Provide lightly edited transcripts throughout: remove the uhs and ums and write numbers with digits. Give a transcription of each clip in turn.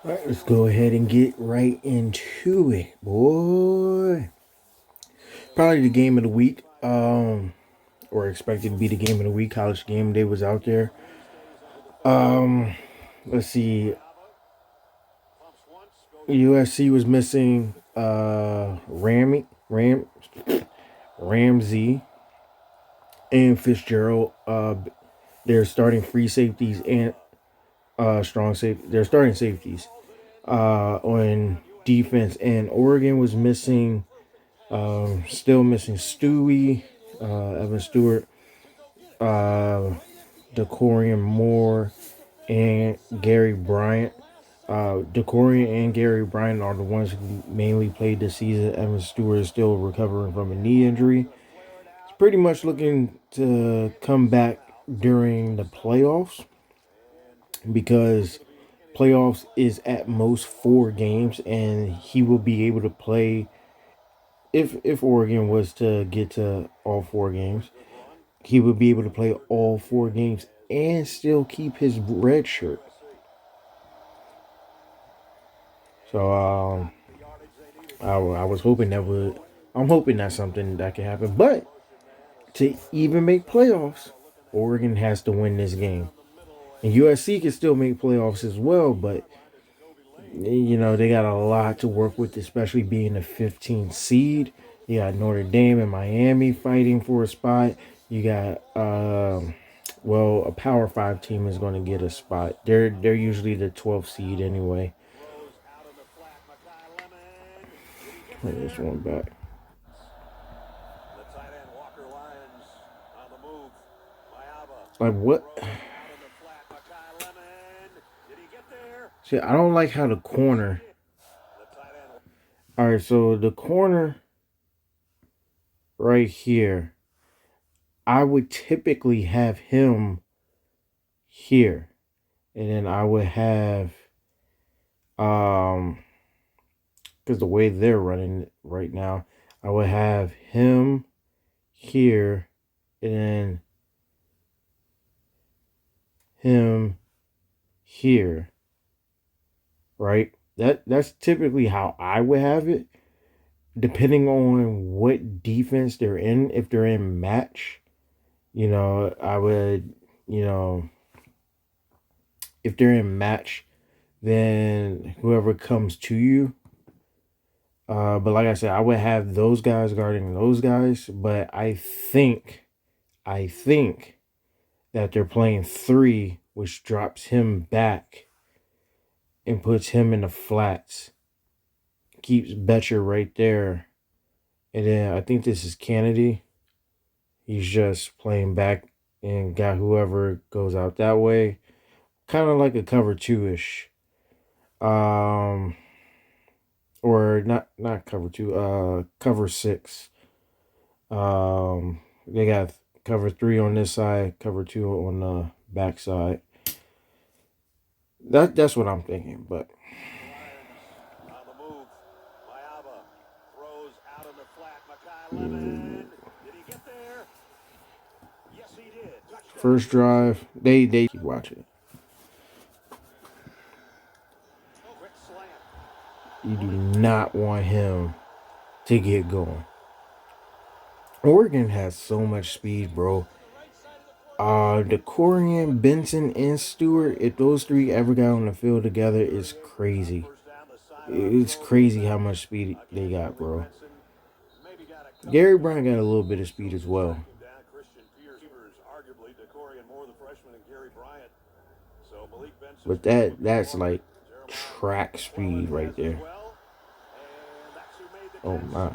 All right, let's go ahead and get right into it, boy. Probably the game of the week, or expected to be the game of the week. College game day was out there. Let's see. USC was missing Ramsey and Fitzgerald. They're starting free safeties and strong safety. They're starting safeties on defense, and Oregon was missing. Still missing Stewie, Evan Stewart, uh, Decorian Moore, and Gary Bryant. Decorian and Gary Bryant are the ones who mainly played this season. Evan Stewart is still recovering from a knee injury. It's pretty much looking to come back during the playoffs because playoffs is at most 4 games, and he will be able to play if Oregon was to get to all 4 games. He would be able to play all 4 games and still keep his red shirt. So I was hoping that would. I'm hoping that's something that can happen. But to even make playoffs, Oregon has to win this game, and USC can still make playoffs as well. But they got a lot to work with, especially being the 15th seed. You got Notre Dame and Miami fighting for a spot. You got a Power 5 team is going to get a spot. They're usually the 12th seed anyway. Bring this one back. Like what? See, I don't like how the corner. All right, so the corner right here, I would typically have him here, and then I would have because the way they're running right now, I would have him here, and then him here, right? That's typically how I would have it, depending on what defense they're in. If they're in match, I would, if they're in match, then whoever comes to you. But like I said, I would have those guys guarding those guys. But I think that they're playing 3, which drops him back and puts him in the flats. Keeps Betcher right there. And then I think this is Kennedy. He's just playing back and got whoever goes out that way. Kind of like a cover 2-ish. Or not cover 2, cover 6. They got cover 3 on this side, cover 2 on the back side. That's what I'm thinking, but first drive, they keep watching. You do not want him to get going. Oregon has so much speed, bro. Decorian, Benson, and Stewart, if those 3 ever got on the field together, it's crazy. It's crazy how much speed they got, bro. Gary Bryant got a little bit of speed as well. But that's like track speed right there. Oh my.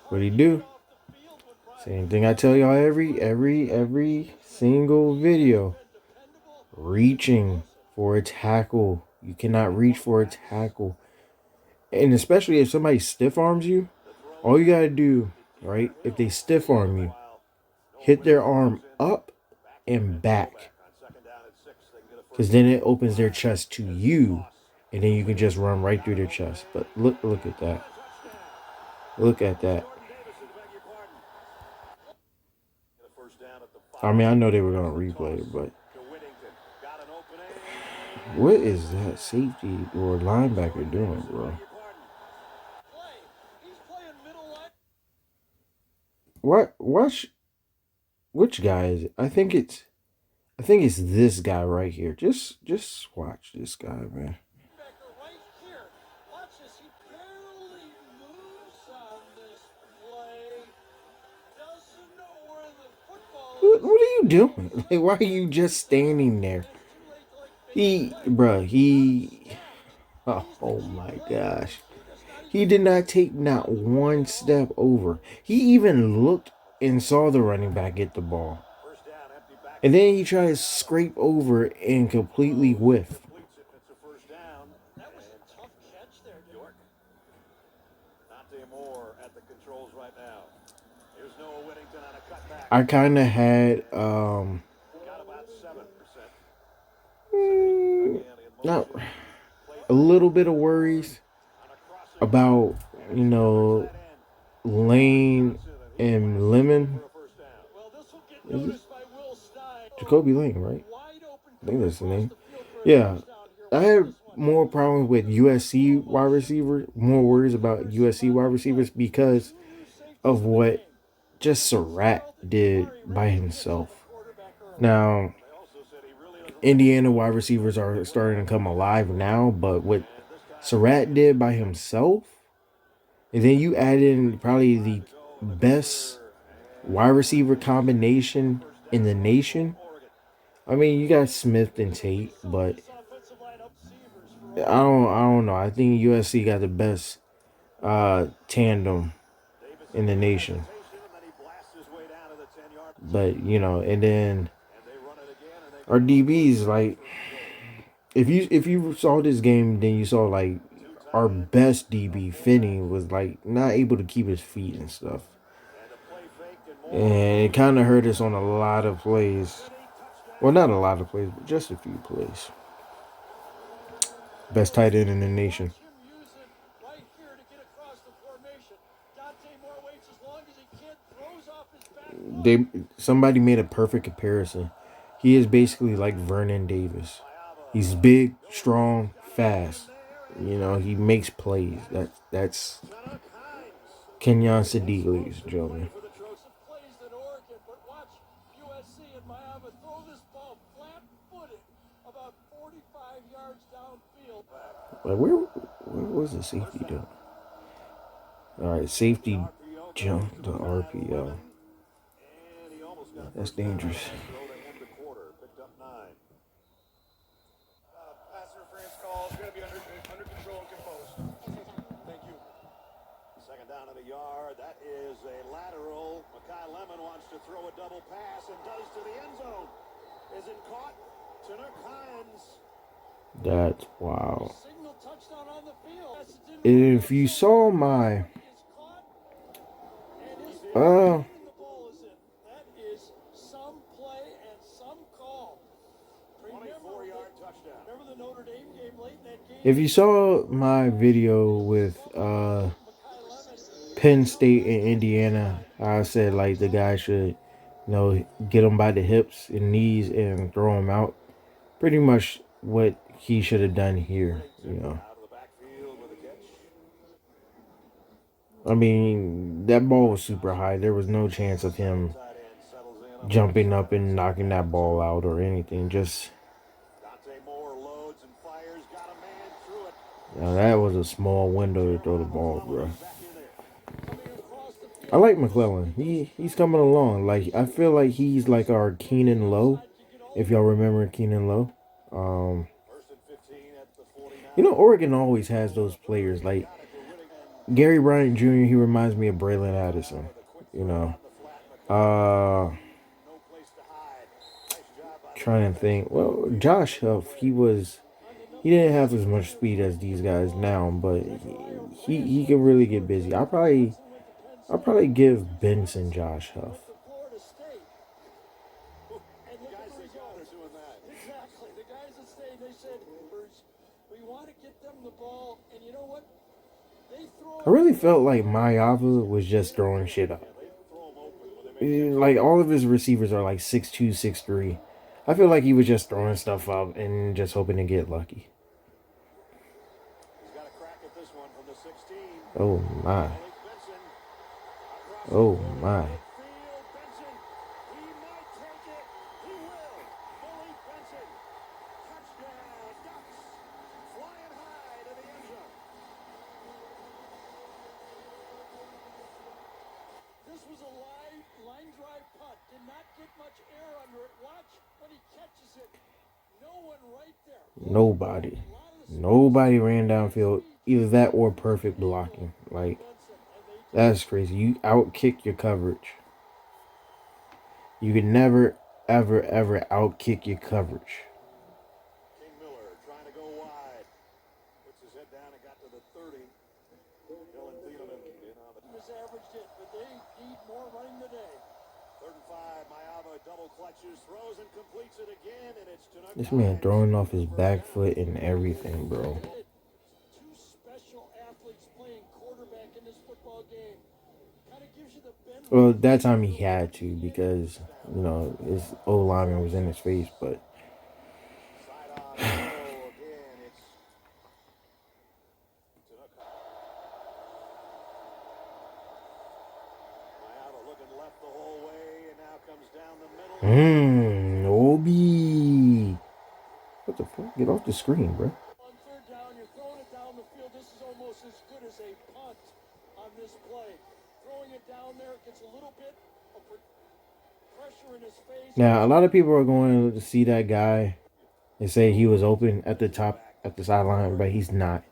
What'd he do? Same thing I tell y'all every single video. Reaching for a tackle. You cannot reach for a tackle. And especially if somebody stiff arms you, all you gotta do, right? If they stiff arm you, hit their arm up and back. Because then it opens their chest to you. And then you can just run right through their chest. But look at that. Look at that. I mean, I know they were gonna replay it, but what is that safety or linebacker doing, bro? What? Which guy is it? I think it's this guy right here. Just watch this guy, man. What are you doing? Like, why are you just standing there? He. Oh my gosh. He did not take not one step over. He even looked and saw the running back get the ball. And then he tried to scrape over and completely whiff. I kind of had not a little bit of worries about, you know, Lane and Lemon. Is it Jacoby Lane, right? I think that's the name. Yeah, I had more problems with USC wide receiver, more worries about USC wide receivers because of what just Surratt did by himself. Now, Indiana wide receivers are starting to come alive now, but what Surratt did by himself, and then you add in probably the best wide receiver combination in the nation. I mean, you got Smith and Tate, but I don't know. I think USC got the best tandem in the nation. But you know, and then our DBs, like if you saw this game, then you saw like our best DB Finney was like not able to keep his feet and stuff, and it kind of hurt us on a lot of plays. Well, not a lot of plays, but just a few plays. Best tight end in the nation. They Somebody made a perfect comparison. He is basically like Vernon Davis. He's big, strong, fast. You know, he makes plays. That's Kenyon Sadiq, ladies and gentlemen. Like where was the safety doing? All right, safety jump to RPO. That's dangerous. Second down in the yard. That is a lateral. Makai Lemon wants to throw a double pass and does to the end zone. Is it caught? Chinook Hines. That's wow. If you saw my uh if you saw my video with Penn State and Indiana, I said like the guy should, get him by the hips and knees and throw him out. Pretty much what he should have done here, I mean, that ball was super high. There was no chance of him jumping up and knocking that ball out or anything. Just, that was a small window to throw the ball, bro. I like McClellan. He's coming along. Like I feel like he's like our Keenan Lowe, if y'all remember Keenan Lowe. Um, Oregon always has those players. Like Gary Bryant Jr. He reminds me of Braylon Addison. You know. Trying to think. Well, Josh Huff, he didn't have as much speed as these guys now, but he can really get busy. I'll probably give Benson Josh Huff. I really felt like Mayava was just throwing shit up. Like all of his receivers are like 6'2", 6'3". I feel like he was just throwing stuff up and just hoping to get lucky. He's got a crack at this one from the 16. Oh my. Malik Benson across the Oh 40 my. midfield. Benson, he might take it. He will. Malik Benson, touchdown. Ducks flying high to the end zone. This was a line drive punt. Did not get much air under it. Watch when he catches it. No one right there. Nobody. Nobody ran downfield. Either that or perfect blocking. Like, that's crazy. You outkick your coverage. You can never, ever, ever outkick your coverage. King Miller trying to go wide. Puts his head down and got to the 30. Dylan Thielemann in on the was averaged it, but they need more running today. 3rd and 5. Mayava double clutches, throws and completes it again, and it's Chatanooga. This man throwing off his back foot and everything, bro. Two special athletes playing quarterback in this football game. Kind of gives you the benefit. Well, that time he had to because, you know, his old lineman was in his face, but Side on throw again. It's Chatanooga. Mayava looking left the whole way, and now comes down the middle. Obi. What the fuck? Get off the screen, bro. On 3rd down, you're throwing it down the field. This is almost as good as a punt on this play. Throwing it down there gets a little bit of pressure in his face. Now, a lot of people are going to see that guy and say he was open at the top, at the sideline, but he's not.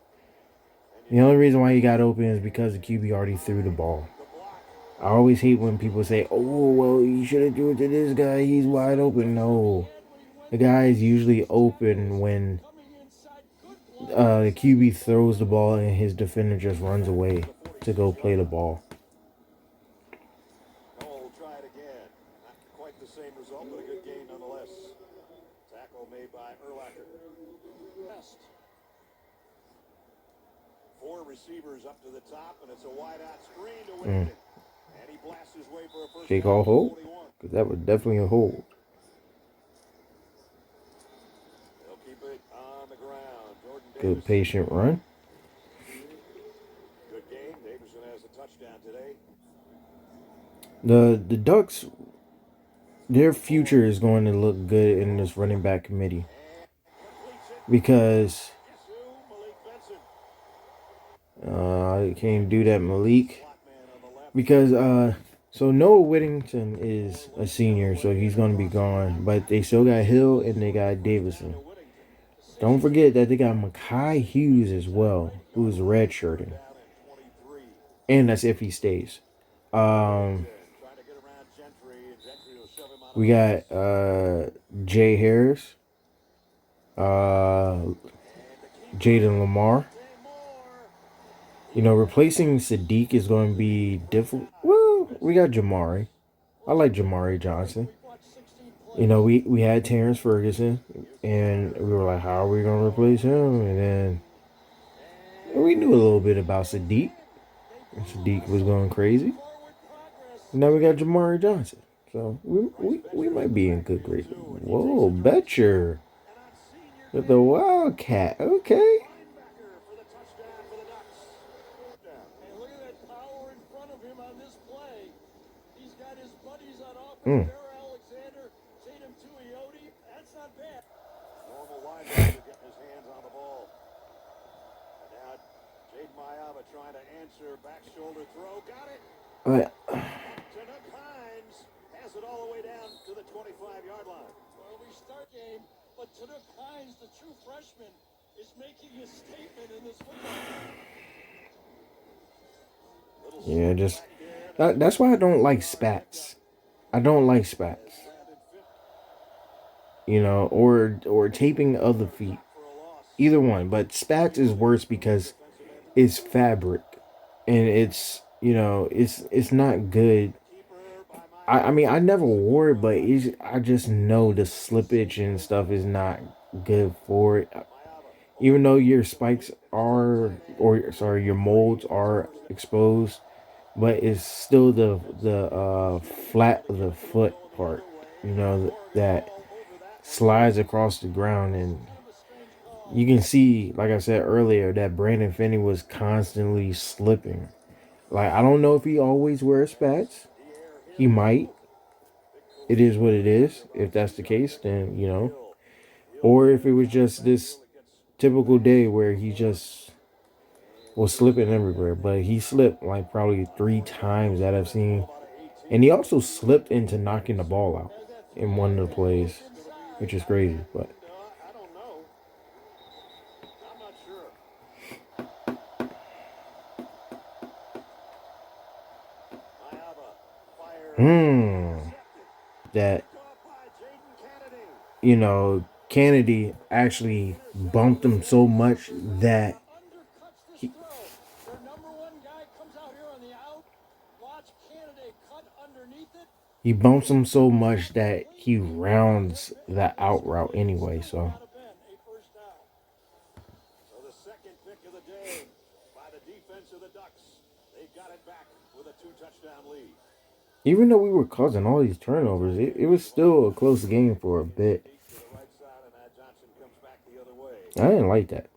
The only reason why he got open is because the QB already threw the ball. I always hate when people say, oh, well, you should have threw it to this guy. He's wide open. No. The guy is usually open when the QB throws the ball and his defender just runs away to go play the ball. Cole tried again. Not quite the same result, but a good game nonetheless. Tackle made by Urlacher. Best. 4 receivers up to the top, and it's a wide-out screen to Whittington. And he blasts his way for a first They down. call hold? 41. Because that was definitely a hold. They'll keep it on the ground. Jordan Good Davis. patient run. Good game. Davidson has a touchdown today. The Ducks, their future is going to look good in this running back committee. Because Guess who? Malik Benson. I can't do that, Malik. Slot man on the left. Because so Noah Whittington is a senior, so he's going to be gone. But they still got Hill and they got Davison. To Whittington. Don't forget that they got Mekhi Hughes as well, who's redshirting. Down at 23. And that's if he stays. Trying to get around Gentry, and Gentry will shove him out of We got Jay Harris, Jaden Lamar. You know, replacing Sadiq is going to be difficult. Well, we got Jamari. I like Jamari Johnson. You know, we had Terrence Ferguson, and we were like, how are we going to replace him? And then we knew a little bit about Sadiq. And Sadiq was going crazy. And now we got Jamari Johnson. So we might be in good grace. Whoa, Betcher. With the Wildcat. Okay. linebacker for the touchdown for the Ducks. And look at that power in front of him on this play. He's got his buddies on offense. Bear Alexander, Tatum Tuioti. That's not bad. Normal linebacker getting his hands on the ball. And now Jaden Mayava trying to answer back shoulder throw. Got it. Chinook Hines has it all the way down to the 25-yard line. Well, we start game, but Chinook Hines, the true freshman, is making his statement in this football game. Yeah, just that's why I don't like spats. I don't like spats. You know, or taping other feet. Either one, but spats is worse because it's fabric and it's, you know, it's not good. I mean, I never wore it, but I just know the slippage and stuff is not good for it. Even though your spikes are, or sorry, your molds are exposed, but it's still the flat of the foot part, that slides across the ground, and you can see, like I said earlier, that Brandon Finney was constantly slipping. Like, I don't know if he always wears spats. He might. It is what it is. If that's the case, then or if it was just this typical day where he just was slipping everywhere. But he slipped like probably 3 times that I've seen. And he also slipped into knocking the ball out in one of the plays, which is crazy. But I don't know. I'm not sure. Mayava fires. that Caught by Jaden Kennedy. Kennedy actually bumped him so much that Undercuts this he throw. Their number one guy comes out here on the out. Watch Kennedy cut underneath it. he bumps him so much that he rounds the out route anyway. So Not a Ben, a first down. So the second pick of the day by the defense of the Ducks. They got it back with a 2-touchdown lead. even though we were causing all these turnovers, it was still a close game for a bit. To the right side, and now Johnson comes back the other way. I didn't like that.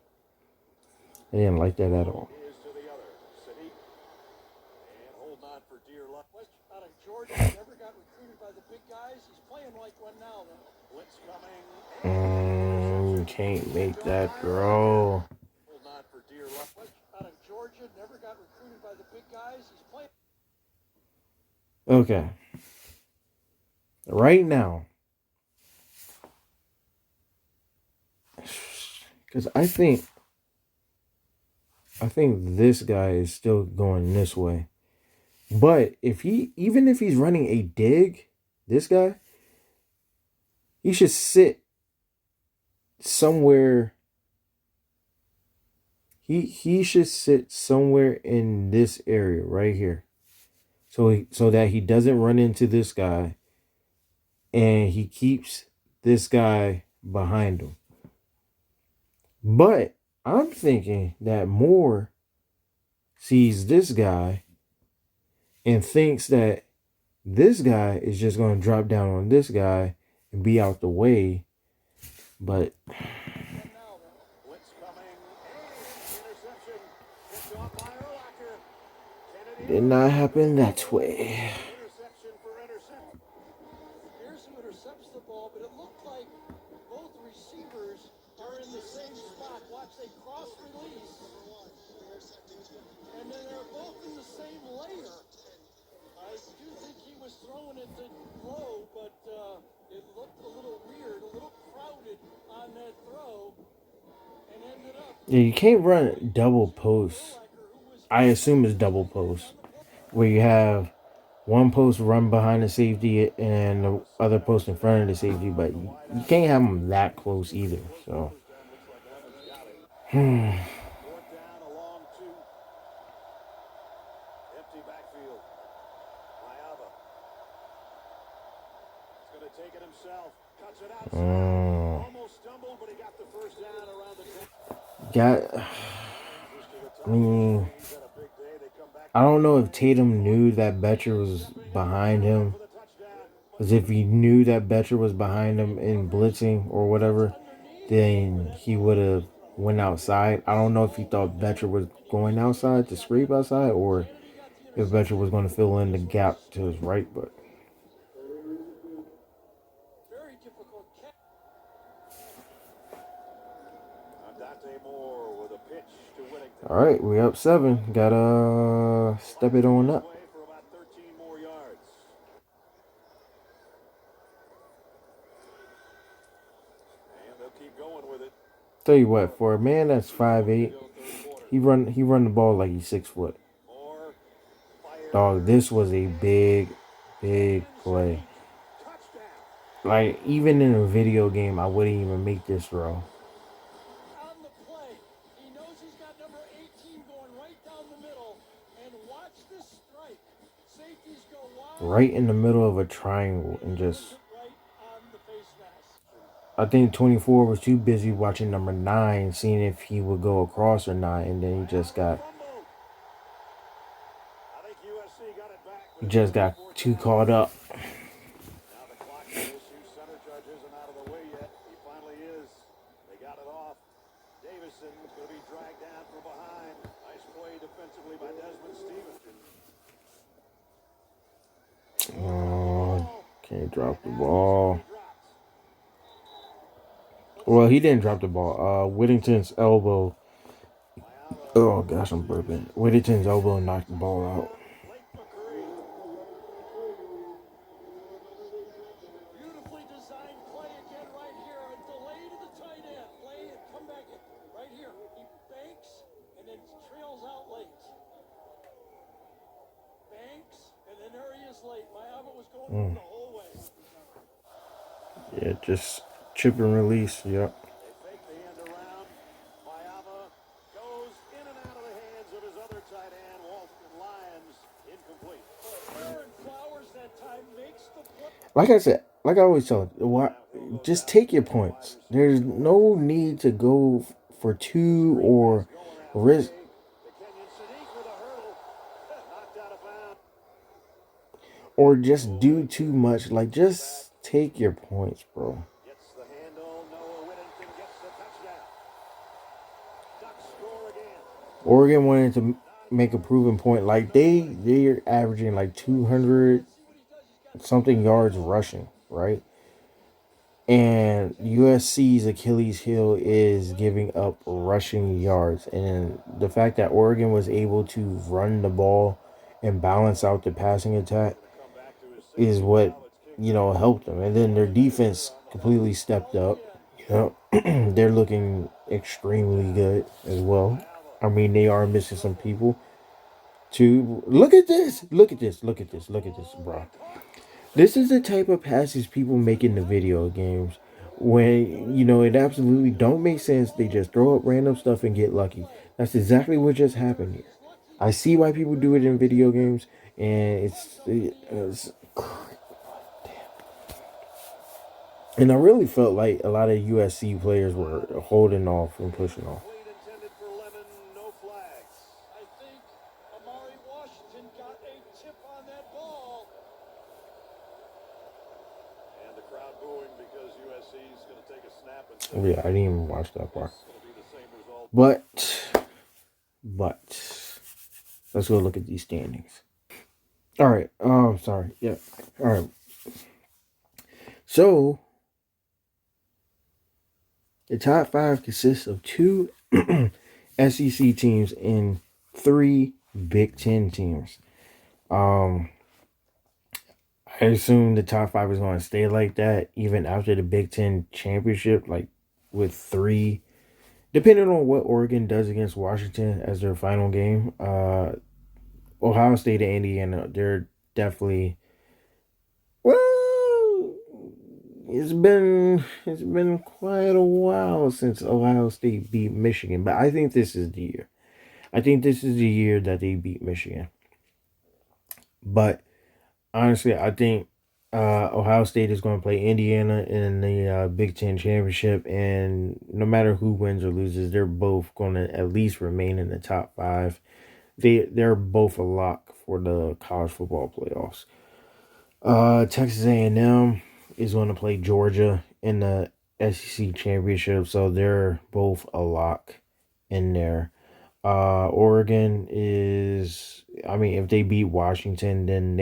I didn't like that at all. Is to the other. City. And holding on for dear life. West out of Georgia, never got recruited by the big guys. He's playing like one now, though. Blitz coming. You can't make that throw. Holding on for dear life. West out of Georgia, never got recruited by the big guys. He's playing. Okay. Right now, because I think this guy is still going this way. But even if he's running a dig, this guy, he should sit somewhere. He should sit somewhere in this area right here. So that he doesn't run into this guy and he keeps this guy behind him. But I'm thinking that Moore sees this guy and thinks that this guy is just going to drop down on this guy and be out the way. But Blitz coming. Interception. Picked off by Urlacher. did not happen that way. Interception for interception. Here's who intercepts the ball, but it looked like both receivers are in the same spot. Watch, they cross release. And then they're both in the same layer. I do think he was throwing it to low, but it looked a little weird, a little crowded on that throw, and ended up. Yeah, you can't run double posts. I assume it's double post, where you have one post run behind the safety and the other post in front of the safety, but you can't have them that close either. So, Fourth down along two. Empty backfield. Mayava. He's going to take it himself. Cuts it outside. Almost stumbled, but he got the first down around the I mean, I don't know if Tatum knew that Betcher was behind him. Because if he knew that Betcher was behind him in blitzing or whatever, then he would have went outside. I don't know if he thought Betcher was going outside to scrape outside or if Betcher was going to fill in the gap to his right. But Very difficult catch. Dante Moore with a pitch to Whittington. all right, we up 7. Gotta step it on up. Away for about 13 more yards. And they'll keep going with it. Tell you what, for a man that's 5'8", he run the ball like he's 6 foot. Moore fires. Dog, this was a big play. Touchdown. Like, even in a video game, I wouldn't even make this throw. On the play, he knows he's got number 18 going right down the middle, and watch this strike. Safeties go wide. Right in the middle of a triangle and just... Right on the face mask. I think 24 was too busy watching number 9, seeing if he would go across or not, and then he just got... I think USC He just got too caught up. Now the clock is issue. Center judge isn't out of the way yet. He finally is. They got it off. Davison going to be dragged down from behind. Nice play defensively by Desmond Stevenson. Oh, can't drop the ball. Well, he didn't drop the ball. Whittington's elbow. Oh gosh, I'm burping. Whittington's elbow knocked the ball out. Beautifully designed play again right here. A delay to the tight end. Play and come back in. Right here. He banks and then trails out late. Banks and then there he is late. Mayava was going the whole way. Yeah, just chip and release. Yep. They fake the end around. Mayava goes in and out of the hands of his other tight end, Walton Lyons, incomplete. Aaron Flowers that time makes the play. Like I said, like I always tell you, just take your points. There's no need to go for two or risk. Or just do too much. Like, just take your points, bro. Gets the handle. Noah Whittington gets the touchdown. Ducks score again. Oregon wanted to make a proven point. Like, they're averaging like 200 something yards rushing, right? And USC's Achilles heel is giving up rushing yards. And the fact that Oregon was able to run the ball and balance out the passing attack is what, helped them. And then their defense completely stepped up. They're looking extremely good as well. I mean, they are missing some people too. Look at this. Look at this. Look at this. Look at this, bro. This is the type of passes people make in the video games when, it absolutely don't make sense. They just throw up random stuff and get lucky. That's exactly what just happened here. I see why people do it in video games, and it's and I really felt like a lot of USC players were holding off and pushing off. Intended for Lemon, no flags. I think Amari Washington got a tip on that ball. And the crowd booing because USC is going to take a snap and Yeah, I didn't even watch that part. it'll be the same result. But let's go look at these standings. All right. Sorry. Yeah. All right. So the top 5 consists of 2 SEC teams and 3 Big Ten teams. I assume the top 5 is going to stay like that even after the Big Ten championship, like with 3, depending on what Oregon does against Washington as their final game. Ohio State and Indiana, they're definitely, well, it's been quite a while since Ohio State beat Michigan, but I think this is the year. I think this is the year that they beat Michigan. But honestly, I think Ohio State is going to play Indiana in the Big Ten championship, and no matter who wins or loses, they're both going to at least remain in the top 5. They're both a lock for the college football playoffs. Texas A&M is going to play Georgia in the SEC championship, so they're both a lock in there. Oregon is, I mean, if they beat Washington, then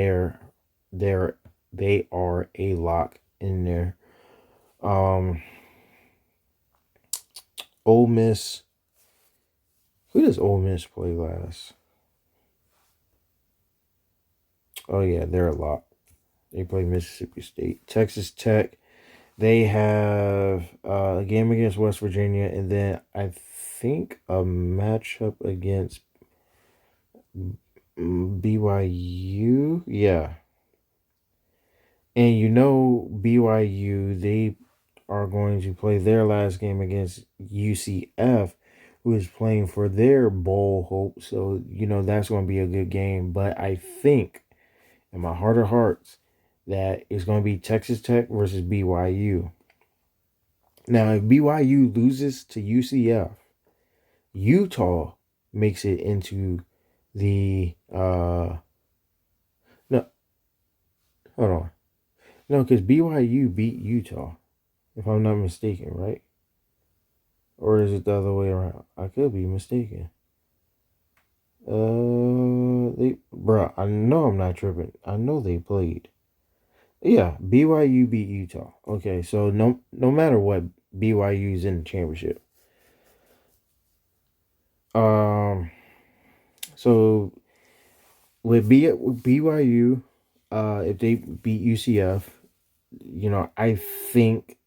they are a lock in there. Ole Miss. Who does Ole Miss play last? Oh yeah, they're a lock. They play Mississippi State. Texas Tech, they have a game against West Virginia, and then I think a matchup against BYU. Yeah. And BYU, they are going to play their last game against UCF, who is playing for their bowl hope. So, that's going to be a good game. But I think, in my heart of hearts, that it's going to be Texas Tech versus BYU. Now, if BYU loses to UCF, Utah makes it into the no, Hold on. No, because BYU beat Utah, if I'm not mistaken, right? Or is it the other way around? I could be mistaken. Bruh, I know I'm not tripping. I know they played. Yeah, BYU beat Utah. Okay, so no matter what, BYU's in the championship. Um, so with BYU, if they beat UCF, I think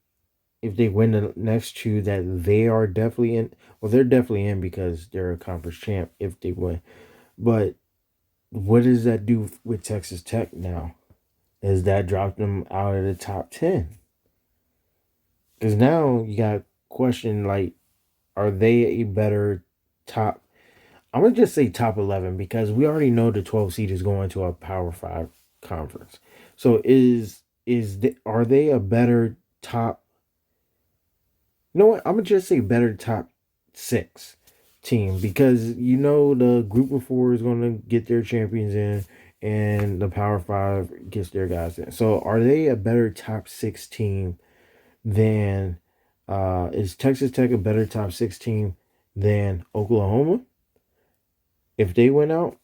if they win the next two, that they are definitely in. Well, they're definitely in because they're a conference champ if they win. But what does that do with Texas Tech now? Does that drop them out of the top 10? Because now you got question like, are they a better top? I'm gonna just say top 11 because we already know the 12 seed is going to a Power 5 conference. So are they a better top? You know what? I'm gonna just say better top 6 team because the group of 4 is gonna get their champions in, and the Power 5 gets their guys in. So are they a better top 6 team than? Is Texas Tech a better top 6 team than Oklahoma if they went out?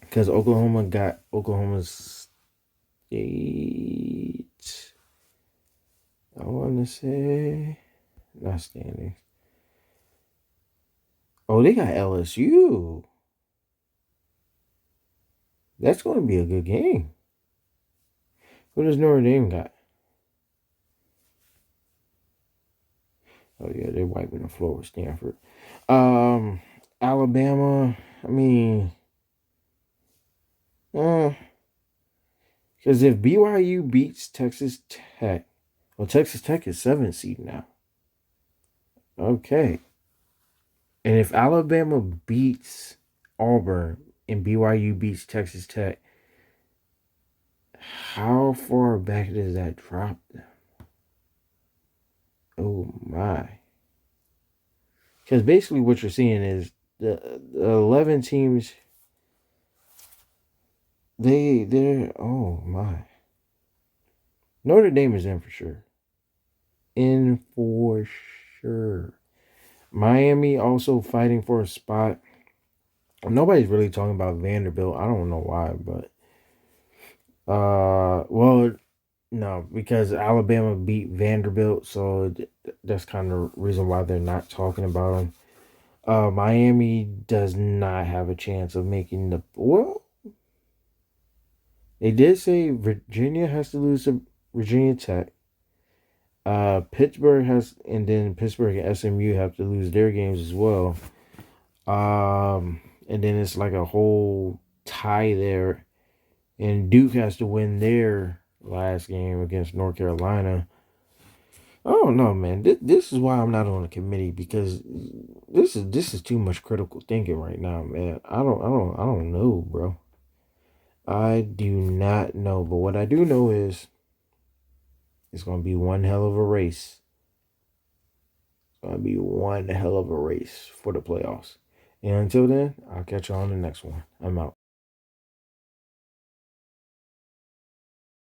Because Oklahoma got Oklahoma's state. I want to say not standings. Oh, they got LSU. That's going to be a good game. Who does Notre Dame got? Oh yeah, they're wiping the floor with Stanford. Alabama. I mean, because if BYU beats Texas Tech, well, Texas Tech is 7th seed now. Okay. And if Alabama beats Auburn and BYU beats Texas Tech, how far back does that drop them? Oh my. Because basically what you're seeing is the 11 teams, they're, oh my. Notre Dame is in for sure. In for sure. Miami also fighting for a spot. Nobody's really talking about Vanderbilt. I don't know why, but well, no, because Alabama beat Vanderbilt, so that's kind of the reason why they're not talking about them. Miami does not have a chance of making the. Well, they did say Virginia has to lose to Virginia Tech. Pittsburgh has, and then Pittsburgh and SMU have to lose their games as well. And then it's like a whole tie there, and Duke has to win their last game against North Carolina. I don't know, man. This is why I'm not on the committee because this is too much critical thinking right now, man. I don't know, bro. I do not know, but what I do know is it's gonna be one hell of a race. It's gonna be one hell of a race for the playoffs. And until then, I'll catch you on the next one. I'm out.